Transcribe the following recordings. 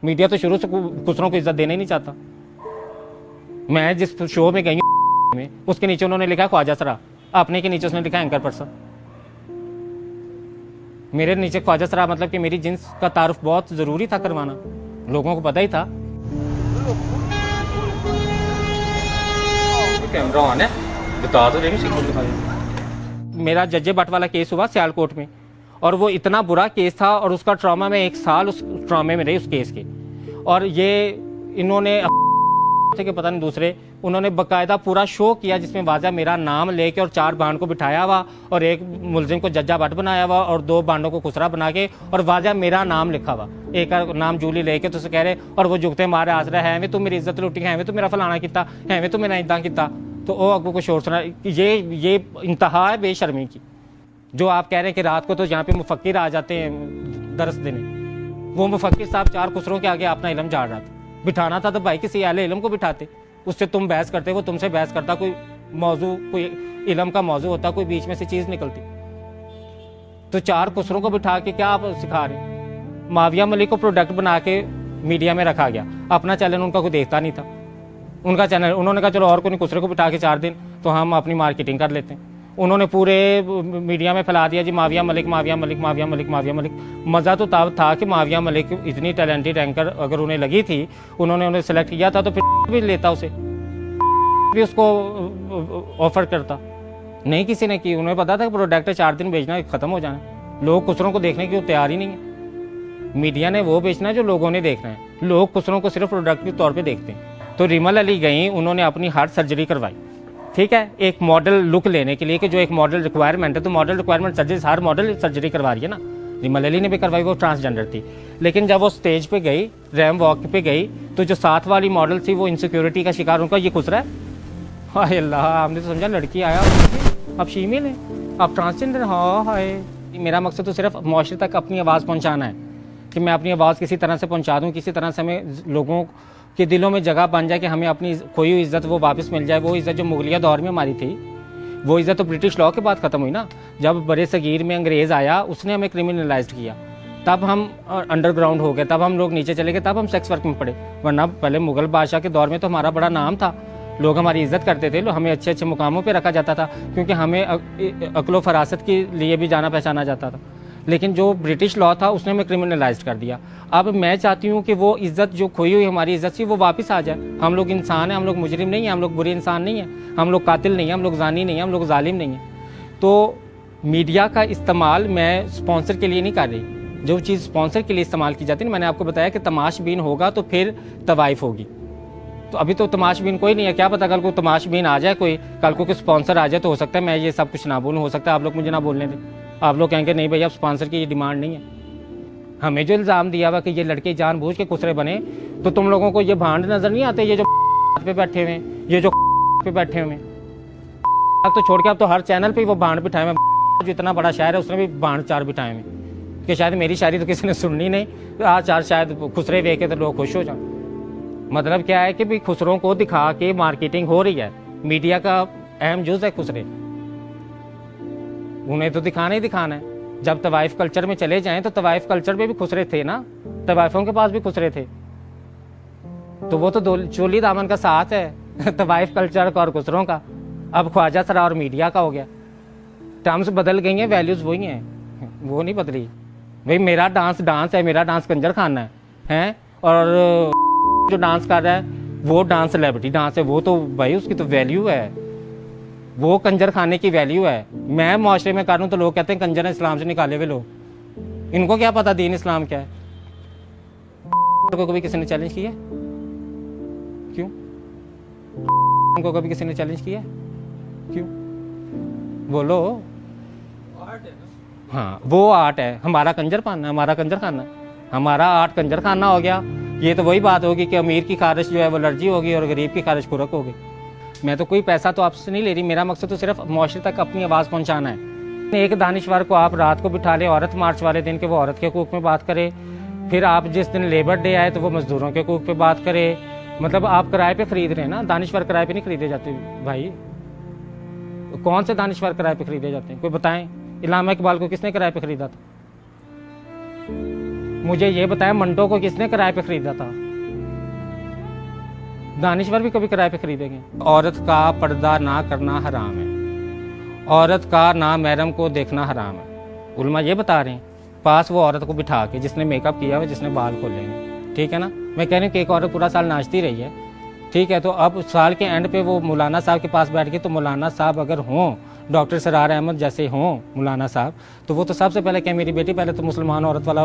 Media तो शुरू से खुसरों को इज्जत देना ही नहीं चाहता। मैं जिस शो में गई में उसके नीचे उन्होंने लिखा ख्वाजा सरा, अपने के नीचे उसने लिखा एंकर पर्सन। मेरे नीचे ख्वाजा सरा मतलब कि मेरी जिन्स का तारुफ बहुत जरूरी था करवाना, लोगों को पता ही था। कैमरा ऑन है, बता दो मेरा जज्जे बट वाला केस हुआ सियालकोट में, और वो इतना बुरा केस था और उसका ट्रॉमा में 1 साल उस ट्रॉमे में रही उस केस के। और ये इन्होंने के पता नहीं दूसरे उन्होंने बकायदा पूरा शो किया जिसमें वाजा मेरा नाम लेके और 4 बांड को बिठाया हुआ और एक मुलजिम को जज्जा बट बनाया हुआ और 2 बांडों को खुसरा बना के और वाजा मेरा नाम लिखा हुआ, एक का नाम जूली लेके तो कह रहे और वो जुगते मारे आसरा है में तू मेरी इज्जत लुटी है में तू मेरा फलाना किता है में तू मेरा इदा किता। तो वो अगू को शोर सुना। ये इंतहा है बेशर्मी की। जो आप कह रहे हैं कि रात को तो यहाँ पे मुफक्किर आ जाते हैं दरस देने, वो मुफक्किर साहब 4 खुसरों के आगे अपना इल्म झाड़ रहा था। बिठाना था तो भाई किसी अहले इल्म को बिठाते, उससे तुम बहस करते, वो तुमसे बहस करता, कोई मौजू कोई इल्म का मौजू होता, कोई बीच में से चीज निकलती। तो 4 खुसरों को बिठा के क्या आप सिखा रहे? माविया मलिक को प्रोडक्ट बना के मीडिया में रखा गया, अपना चैनल उनका कोई देखता नहीं था। उनका चैनल उन्होंने कहा चलो और कोई खुसरे को बिठा के 4 दिन तो हम अपनी मार्केटिंग कर लेते हैं। उन्होंने पूरे मीडिया में फैला दिया जी माविया मलिक माविया मलिक माविया मलिक माविया मलिक। मज़ा तो तब था कि माविया मलिक इतनी टैलेंटेड एंकर अगर उन्हें लगी थी, उन्होंने उन्हें सेलेक्ट किया था तो फिर भी लेता उसे, भी उसको ऑफर करता। नहीं किसी ने की, उन्हें पता था कि प्रोडक्ट 4 दिन बेचना खत्म हो जाना। लोग खुसरों को देखने की तैयार ही नहीं है। मीडिया ने वो बेचना है जो लोगों ने देखना है, लोग खुसरों को सिर्फ प्रोडक्ट के तौर पर देखते हैं। तो रिमल अली गई, उन्होंने अपनी हार्ट सर्जरी करवाई, ठीक है, एक मॉडल लुक लेने के लिए कि जो एक मॉडल रिक्वायरमेंट है, तो मॉडल रिक्वायरमेंट सर्जरी हर मॉडल सर्जरी करवा रही है ना। रिमल अली ने भी करवाई, वो ट्रांसजेंडर थी। लेकिन जब वो स्टेज पे गई, रैम वॉक पे गई, तो जो साथ वाली मॉडल थी वो इनसिक्योरिटी का शिकार, उनका ये खुसरा है। हाय अल्लाह, हमने तो समझा लड़की आया अब फीमेल है, अब ट्रांसजेंडर। हाँ हाय, मेरा मकसद तो सिर्फ मुआशरे तक अपनी आवाज़ पहुँचाना है कि मैं अपनी आवाज़ किसी तरह से पहुँचा दूँ, किसी तरह से हमें लोगों के दिलों में जगह बन जाए कि हमें अपनी खोई हुई इज्जत वो वापस मिल जाए। वो इज्जत जो मुगलिया दौर में हमारी थी, वो इज्जत तो ब्रिटिश लॉ के बाद ख़त्म हुई ना। जब बड़े सगीर में अंग्रेज़ आया, उसने हमें क्रिमिनलाइज्ड किया, तब हम अंडरग्राउंड हो गए, तब हम लोग नीचे चले गए, तब हम सेक्स वर्क में पड़े। वरना पहले मुगल बादशाह के दौर में तो हमारा बड़ा नाम था, लोग हमारी इज्जत करते थे, हमें अच्छे अच्छे मुकामों पर रखा जाता था, क्योंकि हमें अक्लो फरासत के लिए भी जाना पहचाना जाता था। लेकिन जो ब्रिटिश लॉ था उसने हमें क्रिमिनलाइज्ड कर दिया। अब मैं चाहती हूँ कि वो इज्जत जो खोई हुई हमारी इज्जत थी वो वापस आ जाए। हम लोग इंसान हैं, हम लोग मुजरिम नहीं हैं, हम लोग बुरे इंसान नहीं हैं, हम लोग कातिल नहीं हैं, हम लोग जानी नहीं हैं, हम लोग जालिम नहीं हैं। तो मीडिया का इस्तेमाल मैं स्पॉन्सर के लिए नहीं कर रही। जो चीज़ स्पॉन्सर के लिए इस्तेमाल की जाती है ना, मैंने आपको बताया कि तमाशबीन होगा तो फिर तवाइफ होगी। तो अभी तो तमाशबीन कोई नहीं है, क्या पता कल को तमाशबीन आ जाए, कोई कल को कोई स्पॉन्सर आ जाए, तो हो सकता है मैं ये सब कुछ ना बोलूँ, हो सकता है आप लोग मुझे ना बोलने दें। आप लोग कहेंगे नहीं भैया स्पॉन्सर की ये डिमांड नहीं है। हमें जो इल्ज़ाम दिया हुआ कि ये लड़के जानबूझ के खुसरे बने, तो तुम लोगों को ये भांड नजर नहीं आते, ये जो पे बैठे हुए, ये जो पे बैठे हुए, अब तो छोड़ के अब तो हर चैनल पे वो भांड बिठाए हुए। जो इतना बड़ा शायर है उसने भी भांड 4 बिठाए हुए कि शायद मेरी शायरी तो किसी ने सुननी नहीं, तो आज 4 शायद खुसरे देख के तो लोग खुश हो जाए। मतलब क्या है कि भाई खुसरों को दिखा के मार्केटिंग हो रही है, मीडिया का अहम जुज़ है खुसरे, उन्हें तो दिखाना ही दिखाना है। जब तवाइफ कल्चर में चले जाएं तो तवाइफ कल्चर में भी खुसरे थे ना, तवाइफों के पास भी खुसरे थे, तो वो तो चोली दामन का साथ है तवाइफ कल्चर का और खुसरों का। अब ख्वाजा सरा और मीडिया का हो गया, टर्म्स बदल गई हैं, वैल्यूज वही हैं, वो नहीं बदली। भाई मेरा डांस डांस है, मेरा डांस कंजर खाना है और जो डांस कर रहा है वो डांस सेलिब्रिटी डांस है, वो तो भाई उसकी तो वैल्यू है, वो कंजर खाने की वैल्यू है। मैं मुआशरे में करूँ तो लोग कहते हैं कंजर इस्लाम से निकाले हुए लोग, इनको क्या पता दीन इस्लाम क्या है। को कभी किसी ने चैलेंज किया? क्यों? उनको कभी किसी ने चैलेंज किया? क्यों? बोलो। हाँ वो आर्ट है, हमारा कंजर पाना, हमारा कंजर खाना, हमारा आर्ट कंजर खाना हो गया। ये तो वही बात होगी कि अमीर की खारिश जो है वो एलर्जी होगी और गरीब की खारिश खुरक होगी। मैं तो कोई पैसा तो आपसे नहीं ले रही, मेरा मकसद तो सिर्फ मुआशरे तक अपनी आवाज़ पहुंचाना है। एक दानिश्वर को आप रात को बिठा लें औरत मार्च वाले दिन के वो औरत के हकूक़ में बात करे, फिर आप जिस दिन लेबर डे आए तो वो मजदूरों के हकूक़ पे बात करे। मतलब आप किराए पे खरीद रहे हैं ना, दानिश्वर किराए पे नहीं खरीदे जाते भाई। कौन से दानिश्वर किराए पे खरीदे जाते हैं, कोई बताएं? इलामा इकबाल को किसने किराए पे खरीदा था? मुझे ये बताया मंटो को किसने किराए पे खरीदा था? दानिश्वर भी कभी किराए पे खरीदेंगे? औरत का पर्दा ना करना हराम है, औरत का ना महरम को देखना हराम है। उलमा ये बता रहे हैं, पास वो औरत को बिठा के जिसने मेकअप किया हुआ, जिसने बाल खोले हैं, ठीक है ना। मैं कह रही हूँ कि एक औरत पूरा साल नाचती रही है, ठीक है, तो अब साल के एंड पे वो मौलाना साहब के पास बैठ गई, तो मौलाना साहब अगर हों, डॉक्टर सरार अहमद जैसे हों मौलाना साहब, तो वो तो सबसे पहले कहे मेरी बेटी पहले तो मुसलमान औरत वाला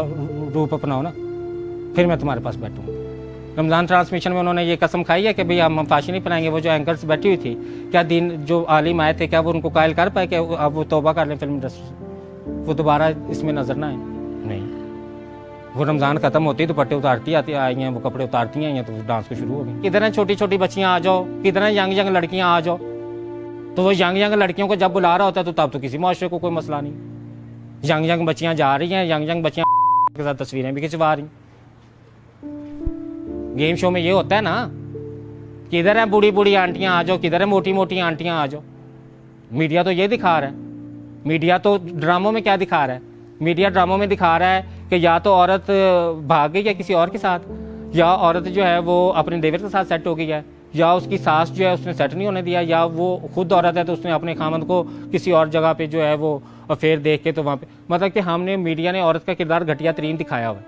रूप अपनाओ ना, फिर मैं तुम्हारे पास बैठूँ। रमज़ान ट्रांसमिशन में उन्होंने ये कसम खाई है कि भाई हम फांसी नहीं पलाएंगे। वो जो एंकर्स बैठी हुई थी, क्या दिन जो आलिम आए थे, क्या वो उनको कायल कर पाए कि अब वो तौबा कर लें फिल्म इंडस्ट्री से, वो दोबारा इसमें नजर ना आए? नहीं, वो रमज़ान खत्म होती है दुपट्टे उतारती आती आई हैं, वो कपड़े उतारती आई हैं, तो डांस को शुरू हो गई। किधर है छोटी छोटी बच्चियां आ जाओ, किधर है यंग यंग लड़कियां आ जाओ। तो वो यंग यंग लड़कियों को जब बुला रहा होता है तो तब तो किसी माशरे को कोई मसला नहीं। यंग यंग बच्चियां जा रही हैं, यंग यंग बच्चियां के साथ तस्वीरें भी खिंचवा रही। गेम शो में ये होता है ना, किधर है बूढ़ी बूढ़ी आंटियां आ जाओ, किधर है मोटी मोटी आंटियां आ जाओ। मीडिया तो ये दिखा रहा है, मीडिया तो ड्रामों में क्या दिखा रहा है, मीडिया ड्रामों में दिखा रहा है कि या तो औरत भाग गई है किसी और के साथ, या औरत जो है वो अपने देवर के साथ सेट हो गई है, या उसकी सास जो है उसने सेट नहीं होने दिया, या वो खुद औरत है तो उसने अपने खामद को किसी और जगह पे जो है वो अफेयर देख के तो वहाँ पे, मतलब कि हमने मीडिया ने औरत का किरदार घटिया तरीन दिखाया हुआ।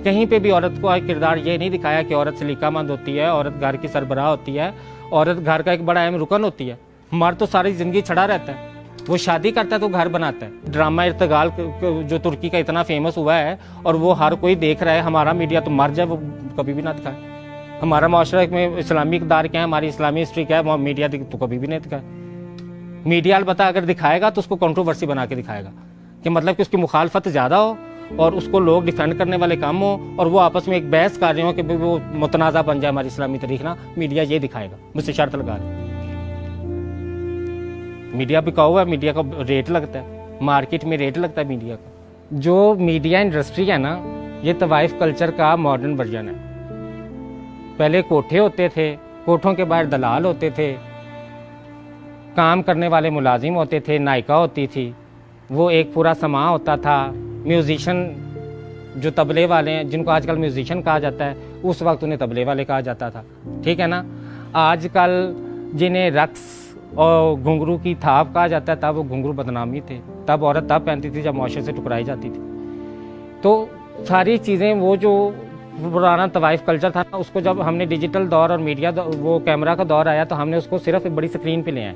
कहीं पे भी औरत को किरदार ये नहीं दिखाया कि औरत सलीकामंद होती है, औरत घर की सरबराह होती है, औरत घर का एक बड़ा अहम रुकन होती है। मर्द तो सारी जिंदगी छड़ा रहता है, वो शादी करता है तो घर बनाता है। ड्रामा इर्तगाल जो तुर्की का इतना फेमस हुआ है और वो हर कोई देख रहा है, हमारा मीडिया तो मर जाए वो कभी भी ना दिखाए। हमारा माशरा में इस्लामी इक़दार क्या है, हमारी इस्लामी हिस्ट्री क्या है, मीडिया तो कभी भी नहीं दिखाए। मीडिया अलबत्ता अगर दिखाएगा तो उसको कंट्रोवर्सी बना के दिखाएगा कि मतलब कि उसकी मुखालफत ज़्यादा हो और उसको लोग डिफेंड करने वाले कम हो और वो आपस में एक बहस कर रहे हो कि वो मुतनाज़ा बन जाए हमारी इस्लामी तारीख ना, मीडिया ये दिखाएगा, मुझसे शर्त लगा रहे। मीडिया बिकाऊ हुआ है, मीडिया का रेट लगता है, मार्केट में रेट लगता है मीडिया का। जो मीडिया इंडस्ट्री है ना, ये तवाइफ कल्चर का मॉडर्न वर्जन है। पहले कोठे होते थे, कोठों के बाहर दलाल होते थे, काम करने वाले मुलाजिम होते थे, नायिका होती थी, वो एक पूरा समा होता था। म्यूजिशियन जो तबले वाले हैं, जिनको आजकल म्यूजिशियन कहा जाता है, उस वक्त उन्हें तबले वाले कहा जाता था, ठीक है ना। आजकल जिन्हें रक्स और घुंघरू की थाप कहा जाता है, तब वो घुंघरू बदनामी थे, तब औरत तब पहनती थी जब मुआशरे से टुकराई जाती थी। तो सारी चीज़ें, वो जो पुराना तवाइफ कल्चर था ना, उसको जब हमने डिजिटल दौर और मीडिया वो कैमरा का दौर आया तो हमने उसको सिर्फ एक बड़ी स्क्रीन पे ले आए।